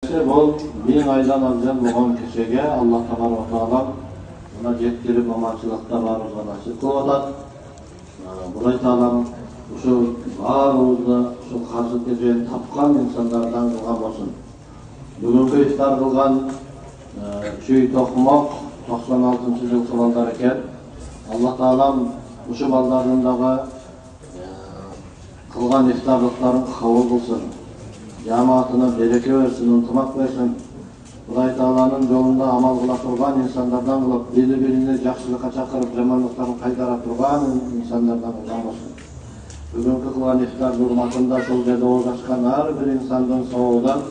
Бұл 1000 айдан абзал болған кешеге Аллах Тағала мына жеткіріп аманшылықта баруға насip қылып атады. Құдай Тағалам ушу баарыбызды ушу каршы кечени тапкан инсандардан кылган болсун. Бүгүнкү ифтар кылган Чүй Токмок 96-жыл балдар экен. Аллах Тағалам ушу балдардын дагы кылган ифтарлыктарын кабыл кылсын. Жамаатына береке берсин, ынтымак берсин. Құдай Тағаланын жолунда амал кыла турган инсандардан кылып, бири-бирине жакшылыкка чакырып, жамандыктарын кайтара турган инсандардан кылган болсун. Бүгүнкү кылган ифтар урматында шул жерде оозашкан ар бир инсандын соогудан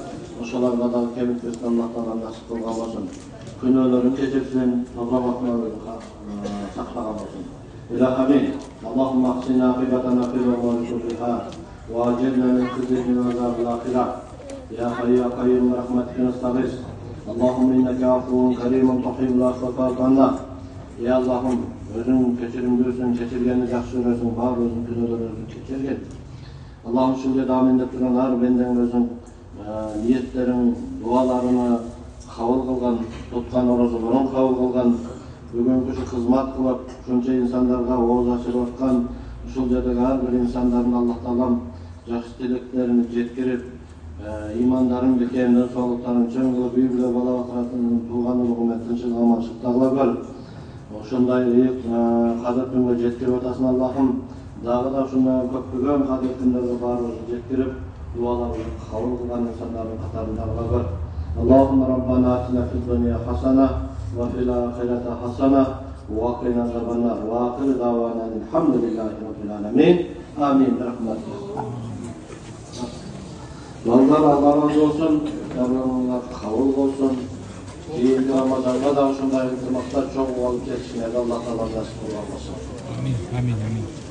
ошолорго дагы кемитпестен Аллах Тағала насип кылган болсун. Күнөөлөрүн кечирсин, тоза бакмаларын сактаган болсун. Илахамин, Аллахумма ахсина акибатана фил умури куллиха ва ажирна мин хизyi азабил ахира. Ya Hayy ya Kayyum rahmetika nestaghis. Allahumma innaka afuwun karimun tuhibbul afwa fa'fu anna. Ya Allah'ım, özün keçirimlisin, keçirgeni жақсы көрөсүң, бар өзүң күнөөлөрүңдү кечирген. Allah'ım şunca damin деп турганар бенден өзүң ниеттериң, дуаларыңы кабыл кылган, туткан орозолоруң кабыл кылган, бүгүнкү ушу кызмат кылып, ушунча инсандарга ооз ачырып аткан, ушул жердеги ар бир инсандардын Аллах Таалам жакшы тилектерин жеткирип, имандарын бекемден соолуктарын чоң кылып, үй бүлө бала батыратын тууганылыгы менен тынччылык аманчылыкта кыла бер. Ошондой кадыр күнгө жеткирип атасың Аллахым. Дагы да ушундай көптөгөн кадыр күндөргө баарыбызды жеткирип, дуаларыбызды кабыл кылган инсандардын катарында кыла бер. Аллахумма Rabbana atina fid dunya hasana wa fil akhirati hasana wa qina azabannar. Wa akhir da'wana alhamdulillahi rabbil alamin. Amin. Rahmatullah. Балдар Allah razı olsun, Rabbimler kabul olsun. Keyifli Ramazan'da da uşunday ıntımaqlar çok olup geçsin. Allah Teala nasip olsun. Amin, amin, amin.